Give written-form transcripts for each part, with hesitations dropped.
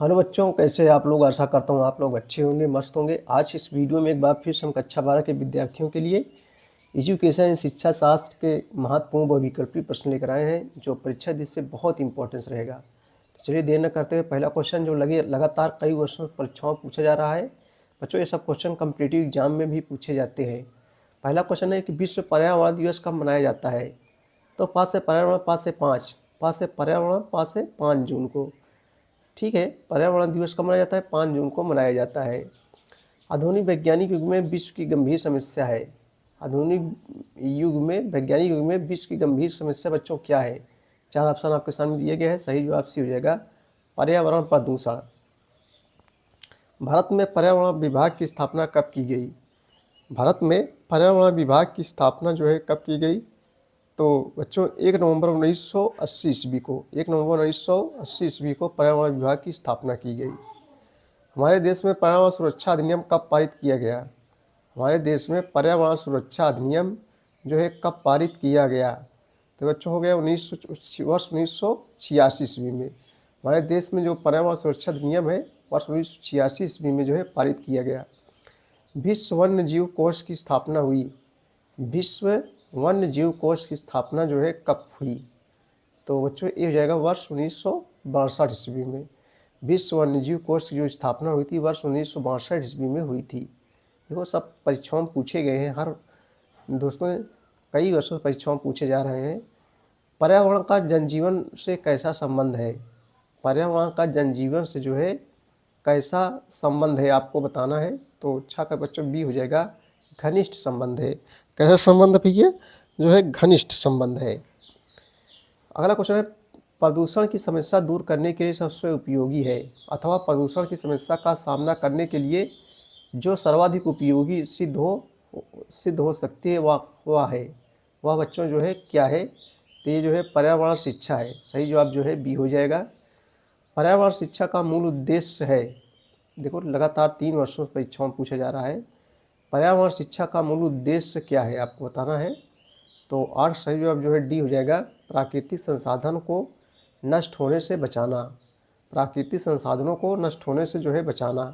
Hello बच्चों, कैसे हैं आप लोग। आशा करता हूँ आप लोग अच्छे होंगे, मस्त होंगे। आज इस वीडियो में एक बार फिर से हम कक्षा 12 के विद्यार्थियों के लिए एजुकेशन शिक्षा शास्त्र के महत्वपूर्ण व वैकल्पिक प्रश्न लेकर आए हैं, जो परीक्षा दृष्टि से बहुत इंपॉर्टेंस रहेगा। तो चलिए देर न करते हुए पहला क्वेश्चन, जो लगातार कई वर्षों से परीक्षाओं में पूछा जा रहा है। बच्चों, ये सब क्वेश्चन कम्पिटिटिव एग्जाम में भी पूछे जाते हैं। पहला क्वेश्चन है कि विश्व पर्यावरण दिवस कब मनाया जाता है। तो पास है पर्यावरण, पास है 5, पास है पर्यावरण, पास है 5 जून को। ठीक है, पर्यावरण दिवस कब मनाया जाता है? 5 जून को मनाया जाता है। आधुनिक वैज्ञानिक युग में विश्व की गंभीर समस्या है। आधुनिक युग में, वैज्ञानिक युग में विश्व की गंभीर समस्या बच्चों क्या है? 4 ऑप्शन आपके सामने दिए गए हैं। सही जवाब सी हो जाएगा पर्यावरण प्रदूषण। भारत में पर्यावरण विभाग की स्थापना कब की गई? भारत में पर्यावरण विभाग की स्थापना जो है कब की गई? तो बच्चों 1 नवंबर 1980 ईस्वी को, 1 नवंबर 1980 ईस्वी को पर्यावरण विभाग की स्थापना की गई। हमारे देश में पर्यावरण सुरक्षा अधिनियम कब पारित किया गया? हमारे देश में पर्यावरण सुरक्षा अधिनियम जो है कब पारित किया गया? तो बच्चों हो गया वर्ष 1986 ईस्वी में। हमारे देश में जो पर्यावरण सुरक्षा अधिनियम है वर्ष 1986 ईस्वी में जो है पारित किया गया। विश्व वन्य जीव कोष की स्थापना हुई। विश्व वन्य जीव कोष की स्थापना जो है कब हुई? तो बच्चों ये हो जाएगा वर्ष 1962 ईस्वी में। विश्व वन्यजीव कोष की जो स्थापना हुई थी वर्ष 1962 ईस्वी में हुई थी। देखो, सब परीक्षाओं में पूछे गए हैं, हर दोस्तों कई वर्षों से परीक्षाओं में पूछे जा रहे हैं। पर्यावरण का जनजीवन से कैसा संबंध है? पर्यावरण का जनजीवन से जो है कैसा संबंध है आपको बताना है। तो अच्छा का बच्चों बी हो जाएगा, घनिष्ठ संबंध है। कैसा संबंध भैया? जो है घनिष्ठ संबंध है। अगला क्वेश्चन है, प्रदूषण की समस्या दूर करने के लिए सबसे उपयोगी है, अथवा प्रदूषण की समस्या का सामना करने के लिए जो सर्वाधिक उपयोगी सिद्ध हो सकती है वह है, वह बच्चों जो है क्या है? तो ये जो है पर्यावरण शिक्षा है। सही जवाब जो है बी हो जाएगा। पर्यावरण शिक्षा का मूल उद्देश्य है, देखो लगातार 3 वर्षों से परीक्षाओं में पूछा जा रहा है, पर्यावरण शिक्षा का मूल उद्देश्य क्या है आपको बताना है। तो आठ सही जवाब जो है डी हो जाएगा, प्राकृतिक संसाधन को नष्ट होने से बचाना। प्राकृतिक संसाधनों को नष्ट होने से जो है बचाना।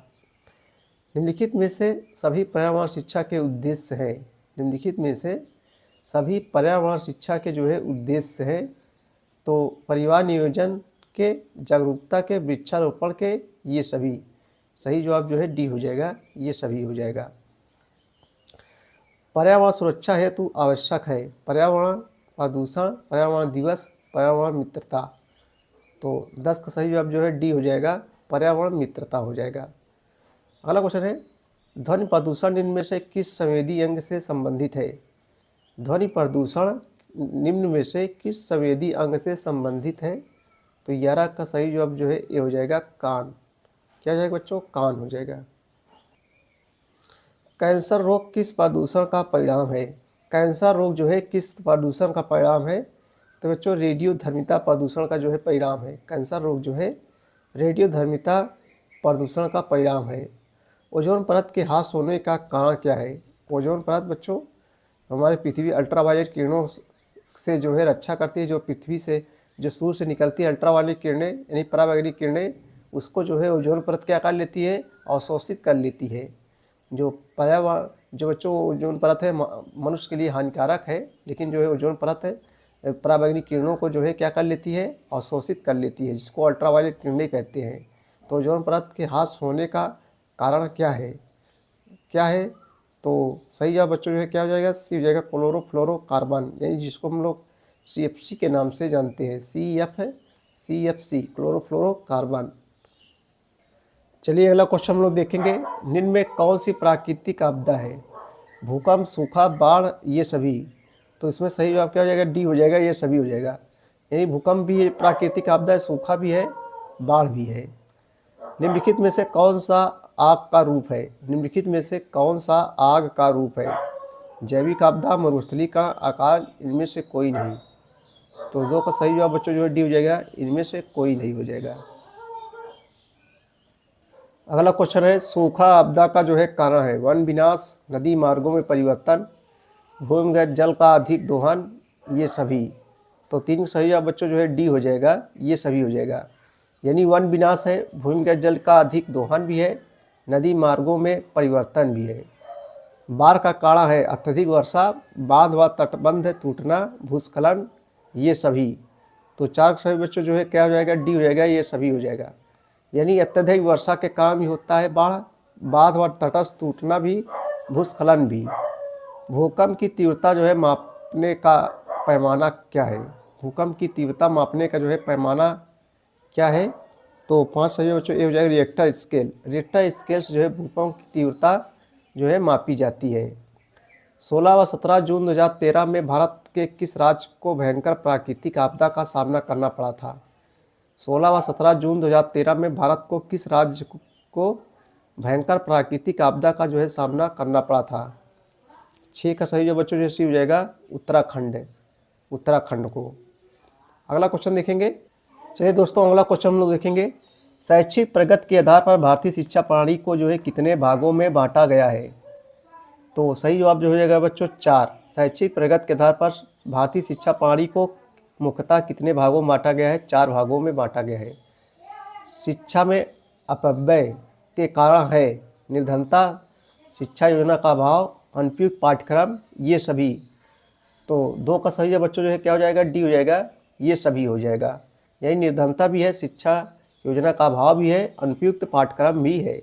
निम्नलिखित में से सभी पर्यावरण शिक्षा के उद्देश्य हैं। निम्नलिखित में से सभी पर्यावरण शिक्षा के जो है उद्देश्य हैं। तो परिवार नियोजन के, जागरूकता के, वृक्षारोपण के, ये सभी। सही जवाब जो है डी हो जाएगा, ये सभी हो जाएगा। पर्यावरण सुरक्षा हेतु आवश्यक है। पर्यावरण प्रदूषण, पर्यावरण दिवस, पर्यावरण मित्रता। तो 10 का सही जवाब जो है डी हो जाएगा, पर्यावरण मित्रता हो जाएगा। अगला क्वेश्चन है, ध्वनि प्रदूषण निम्न में से किस संवेदी अंग से संबंधित है? ध्वनि प्रदूषण निम्न में से किस संवेदी अंग से संबंधित है? तो 11 का सही जवाब जो है ये हो जाएगा कान। क्या हो जाएगा बच्चों? कान हो जाएगा। कैंसर रोग किस प्रदूषण का परिणाम है? कैंसर रोग जो है किस प्रदूषण का परिणाम है? तो बच्चों रेडियोधर्मिता प्रदूषण का जो है परिणाम है। कैंसर रोग जो है रेडियोधर्मिता प्रदूषण का परिणाम है। ओजोन परत के ह्रास होने का कारण क्या है? ओजोन परत बच्चों हमारे पृथ्वी अल्ट्रावायलेट किरणों से जो है रक्षा करती है। जो पृथ्वी से, जो सूर्य से निकलती है अल्ट्रावायलेट किरणें यानी पराबैंगनी किरणें, उसको जो है ओजोन परत क्या कर लेती है? अवशोषित कर लेती है। जो पर्यावरण, जो बच्चों ओजोन परत है मनुष्य के लिए हानिकारक है, लेकिन जो है ओजोन परत है पराबैंगनी किरणों को जो है क्या कर लेती है? अवशोषित कर लेती है, जिसको अल्ट्रावायलेट किरणें कहते हैं। तो ओजोन परत के ह्रास होने का कारण क्या है? क्या है? तो सही जवाब बच्चों जो है क्या हो जाएगा? सी हो जाएगा, क्लोरोफ्लोरोकार्बन, यानी जिसको हम लोग CFC के नाम से जानते हैं। CFC chlorofluorocarbon. चलिए अगला क्वेश्चन हम लोग देखेंगे, निम्न में कौन सी प्राकृतिक आपदा है? भूकंप, सूखा, बाढ़, ये सभी। तो इसमें सही जवाब क्या हो जाएगा? डी हो जाएगा, ये सभी हो जाएगा। यानी भूकंप भी प्राकृतिक आपदा है, सूखा भी है, बाढ़ भी है। निम्नलिखित में से कौन सा आग का रूप है? निम्नलिखित में से कौन सा आग का रूप है? जैविक आपदा, मरुस्थलीकरण, आकार, इनमें से कोई नहीं। तो 2 का सही जवाब बच्चों जो है डी हो जाएगा, इनमें से कोई नहीं हो जाएगा। अगला क्वेश्चन है, सूखा आपदा का जो है कारण है वन विनाश, नदी मार्गों में परिवर्तन, भूमिगत जल का अधिक दोहन, ये सभी। तो 3 सही जवाब बच्चों जो है डी हो जाएगा, ये सभी हो जाएगा। यानी वन विनाश है, भूमिगत जल का अधिक दोहन भी है, नदी मार्गों में परिवर्तन भी है। बाढ़ का कारण है अत्यधिक वर्षा, बांध व तटबंध टूटना, भूस्खलन, ये सभी। तो चार सभी बच्चों जो है क्या हो जाएगा, डी हो जाएगा, ये सभी हो जाएगा। यानी अत्यधिक वर्षा के कारण भी होता है बाढ़, बांध व तटस्थ टूटना भी, भूस्खलन भी। भूकंप की तीव्रता जो है मापने का पैमाना क्या है? भूकंप की तीव्रता मापने का जो है पैमाना क्या है? तो 5 सही बच्चों ये हो जाएगा रिएक्टर स्केल। रिएक्टर स्केल से जो है भूकंप की तीव्रता जो है मापी जाती है। 16 व 17 जून 2013 में भारत के किस राज्य को भयंकर प्राकृतिक आपदा का सामना करना पड़ा था? 16 व 17 जून 2013 में भारत को किस राज्य को भयंकर प्राकृतिक आपदा का जो है सामना करना पड़ा था? 6 का सही जो बच्चों जैसे हो जाएगा उत्तराखंड, उत्तराखंड को। अगला क्वेश्चन देखेंगे। चलिए दोस्तों अगला क्वेश्चन हम लोग देखेंगे। शैक्षिक प्रगति के आधार पर भारतीय शिक्षा प्रणाली को जो है कितने भागों में बांटा गया है? तो सही जवाब जो हो जाएगा बच्चों 4। शैक्षिक प्रगति के आधार पर भारतीय शिक्षा प्रणाली को मुख्यतः कितने भागों में बांटा गया है? 4 भागों में बांटा गया है। शिक्षा में अपव्यय के कारण है निर्धनता, शिक्षा योजना का अभाव, अनुपयुक्त पाठ्यक्रम, ये सभी। तो 2 का सही बच्चों जो है क्या हो जाएगा, डी हो जाएगा, ये सभी हो जाएगा। यानी निर्धनता भी है, शिक्षा योजना का अभाव भी है, अनुपयुक्त पाठ्यक्रम भी है।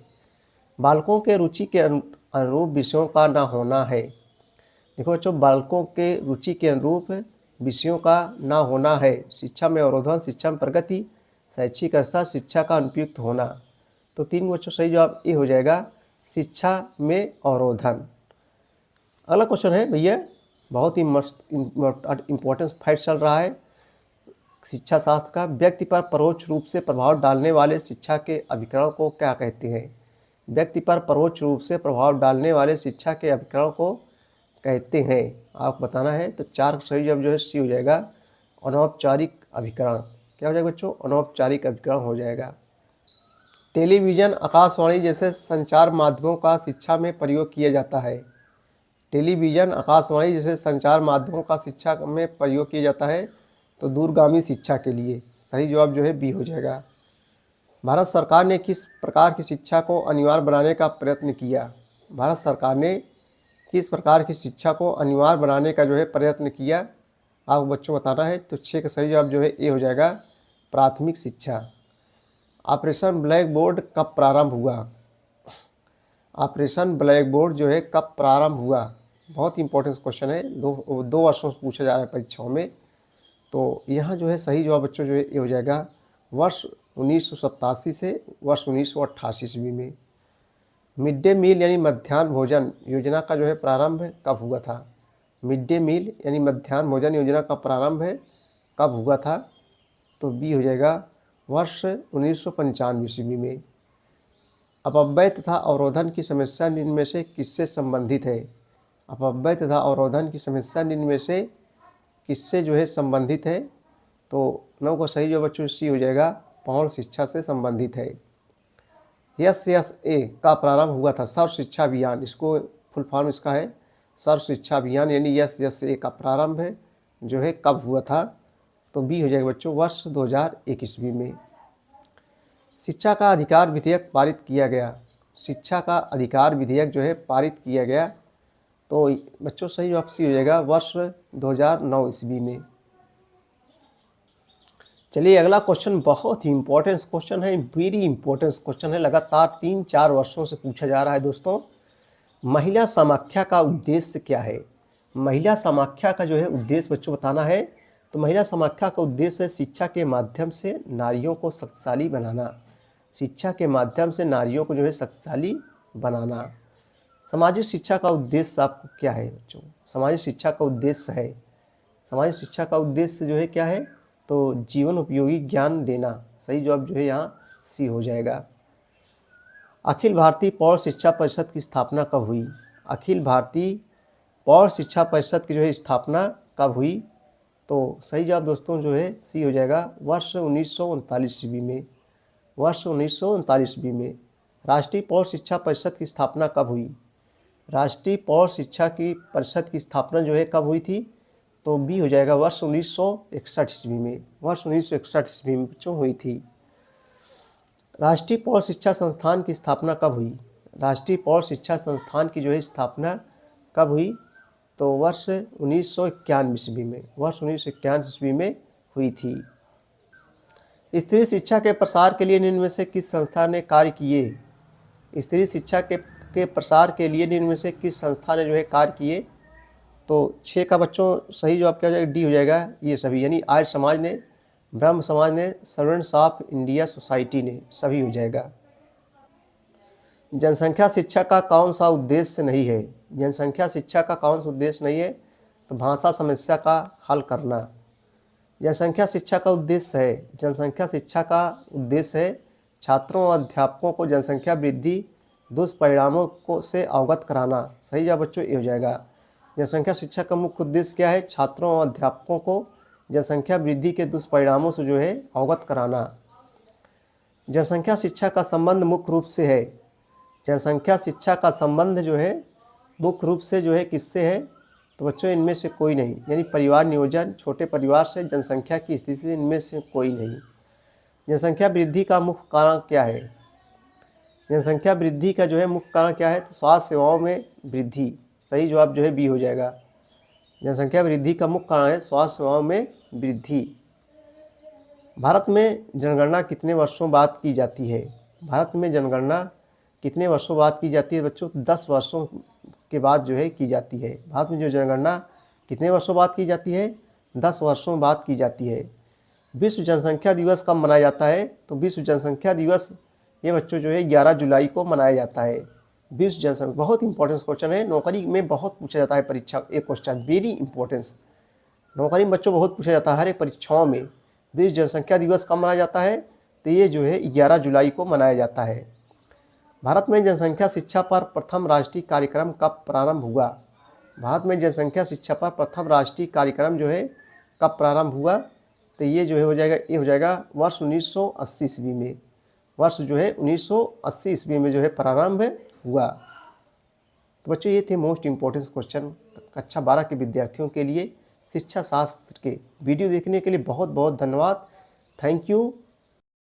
बालकों के रुचि के अनुरूप विषयों का ना होना है। देखो बच्चों बालकों के रुचि के अनुरूप विषयों का ना होना है। शिक्षा में अवरोधन, शिक्षा में प्रगति, शैक्षिक स्तर, शिक्षा का अनुपयुक्त होना। तो 3 बच्चों सही जवाब ये हो जाएगा, शिक्षा में अवरोधन। अगला क्वेश्चन है भैया, बहुत ही मस्त इम्पोर्टेंट फैक्ट चल रहा है शिक्षा शास्त्र का। व्यक्ति पर परोक्ष रूप से प्रभाव डालने वाले शिक्षा के अभिकरण को क्या कहते हैं? व्यक्ति पर परोक्ष रूप से प्रभाव डालने वाले शिक्षा के अभिकरण को कहते हैं, आप बताना है। तो 4 सही जवाब जो है सी हो जाएगा, अनौपचारिक अभिकरण। क्या हो जाएगा बच्चों? अनौपचारिक अभिकरण हो जाएगा। टेलीविज़न, आकाशवाणी जैसे संचार माध्यमों का शिक्षा में प्रयोग किया जाता है। टेलीविज़न, आकाशवाणी जैसे संचार माध्यमों का शिक्षा में प्रयोग किया जाता है, तो दूरगामी शिक्षा के लिए। सही जवाब जो है बी हो जाएगा। भारत सरकार ने किस प्रकार की शिक्षा को अनिवार्य बनाने का प्रयत्न किया? भारत सरकार ने किस प्रकार की शिक्षा को अनिवार्य बनाने का जो है प्रयत्न किया, आप बच्चों बताना है। तो 6 का सही जवाब जो है ए हो जाएगा, प्राथमिक शिक्षा। ऑपरेशन ब्लैक बोर्ड कब प्रारंभ हुआ? ऑपरेशन ब्लैक बोर्ड जो है कब प्रारंभ हुआ? बहुत इंपॉर्टेंट क्वेश्चन है, दो वर्षों से पूछा जा रहा है परीक्षाओं में। तो यहाँ जो है सही जवाब बच्चों जो है ये हो जाएगा, वर्ष 1987 से वर्ष 1988 ईस्वी में। मिड डे मील यानी मध्याह्न भोजन योजना का जो है प्रारंभ कब हुआ था? मिड डे मील यानी मध्याह्न भोजन योजना का प्रारंभ कब हुआ था? तो बी हो जाएगा, वर्ष 1995 ईस्वी में। अपव्यय तथा अवरोधन की समस्या निम्न में से किससे संबंधित है? अपव्यय तथा अवरोधन की समस्या निम्न में से किससे जो है संबंधित है? तो 9 का सही जो बच्चों सी हो जाएगा, प्रौढ़ शिक्षा से संबंधित है। SSA का प्रारंभ हुआ था, सर्व शिक्षा अभियान, इसको फुल फॉर्म इसका है सर्व शिक्षा अभियान, यानी SSA का प्रारंभ जो है कब हुआ था? तो बी हो जाएगा बच्चों, वर्ष 2001 ईस्वी में। शिक्षा का अधिकार विधेयक पारित किया गया। शिक्षा का अधिकार विधेयक जो है पारित किया गया, तो बच्चों सही जवाब सी हो जाएगा, वर्ष 2009 ईस्वी में। चलिए अगला क्वेश्चन बहुत ही इंपॉर्टेंट क्वेश्चन है, वेरी इंपॉर्टेंट क्वेश्चन है, लगातार 3-4 वर्षों से पूछा जा रहा है दोस्तों। महिला समाख्या का उद्देश्य क्या है? महिला समाख्या का जो है उद्देश्य बच्चों बताना है। तो महिला समाख्या का उद्देश्य है शिक्षा के माध्यम से नारियों को शक्तिशाली बनाना। शिक्षा के माध्यम से नारियों को जो है शक्तिशाली बनाना। सामाजिक शिक्षा का उद्देश्य आपको क्या है बच्चों? सामाजिक शिक्षा का उद्देश्य है, सामाजिक शिक्षा का उद्देश्य जो है क्या है? तो जीवन उपयोगी ज्ञान देना। सही जवाब जो है यहाँ सी हो जाएगा। अखिल भारतीय प्रौढ़ शिक्षा परिषद की स्थापना कब हुई? अखिल भारतीय प्रौढ़ शिक्षा परिषद की जो है स्थापना कब हुई? तो सही जवाब दोस्तों जो है सी हो जाएगा, वर्ष 1939 ईस्वी में। वर्ष 1939 ईस्वी में। राष्ट्रीय प्रौढ़ शिक्षा परिषद की स्थापना कब हुई? राष्ट्रीय प्रौढ़ शिक्षा की परिषद की स्थापना जो है कब हुई थी? तो बी हो जाएगा, वर्ष 1961 ईस्वी में। वर्ष 1961 ईस्वी में बच्चों हुई थी। राष्ट्रीय प्रौढ़ शिक्षा संस्थान की स्थापना कब हुई? राष्ट्रीय प्रौढ़ शिक्षा संस्थान की जो है स्थापना कब हुई? तो वर्ष 1991 ईस्वी में, वर्ष 1991 ईस्वी में हुई थी। स्त्री शिक्षा के प्रसार के लिए निम्न में से किस संस्था ने कार्य किए? स्त्री शिक्षा के प्रसार के लिए निम्न में से किस संस्था ने जो है कार्य किए? तो 6 का बच्चों सही जवाब क्या हो जाएगा? डी हो जाएगा। ये सभी यानी आर्य समाज ने, ब्रह्म समाज ने, सर्वेंट्स ऑफ इंडिया सोसाइटी ने, सभी हो जाएगा। जनसंख्या शिक्षा का कौन सा उद्देश्य नहीं है? जनसंख्या शिक्षा का कौन सा उद्देश्य नहीं है? तो भाषा समस्या का हल करना। जनसंख्या शिक्षा का उद्देश्य है, जनसंख्या शिक्षा का उद्देश्य है छात्रों और अध्यापकों को जनसंख्या वृद्धि दुष्परिणामों को से अवगत कराना। सही जवाब बच्चों ये हो जाएगा। जनसंख्या शिक्षा का मुख्य उद्देश्य क्या है? छात्रों और अध्यापकों को जनसंख्या वृद्धि के दुष्परिणामों से जो है अवगत कराना। जनसंख्या शिक्षा का संबंध मुख्य रूप से है, जनसंख्या शिक्षा का संबंध जो है मुख्य रूप से जो है किससे है? तो बच्चों इनमें से कोई नहीं, यानी परिवार नियोजन, छोटे परिवार से, जनसंख्या की स्थिति से इनमें से कोई नहीं। जनसंख्या वृद्धि का मुख्य कारण क्या है? जनसंख्या वृद्धि का जो है मुख्य कारण क्या है? तो स्वास्थ्य सेवाओं में वृद्धि। सही जवाब जो है बी हो जाएगा। जनसंख्या वृद्धि का मुख्य कारण है स्वास्थ्य सेवाओं में वृद्धि। भारत में जनगणना कितने वर्षों बाद की जाती है? भारत में जनगणना कितने वर्षों बाद की जाती है बच्चों? 10 वर्षों के बाद जो है की जाती है। भारत में जो जनगणना कितने वर्षों बाद की जाती है? 10 वर्षों बाद की जाती है। विश्व जनसंख्या दिवस कब मनाया जाता है? तो विश्व जनसंख्या दिवस ये बच्चों जो है 11 जुलाई को मनाया जाता है। विश्व जनसंख्या बहुत इंपॉर्टेंट क्वेश्चन है, नौकरी में बहुत पूछा जाता है परीक्षा, एक क्वेश्चन वेरी इंपॉर्टेंस, नौकरी में बच्चों बहुत पूछा जाता है हर एक परीक्षाओं में। विश्व जनसंख्या दिवस कब मनाया जाता है? तो ये जो है 11 जुलाई को मनाया जाता है। भारत में जनसंख्या शिक्षा पर प्रथम राष्ट्रीय कार्यक्रम कब प्रारंभ हुआ? भारत में जनसंख्या शिक्षा पर प्रथम राष्ट्रीय कार्यक्रम जो है कब प्रारंभ हुआ? तो ये जो है हो जाएगा, ये हो जाएगा वर्ष 1980 ईस्वी में, वर्ष जो है 1980 ईस्वी में जो है प्रारंभ हुआ। तो बच्चों ये थे मोस्ट इम्पोर्टेंट क्वेश्चन कक्षा 12 के विद्यार्थियों के लिए शिक्षा शास्त्र के। वीडियो देखने के लिए बहुत बहुत धन्यवाद। Thank you.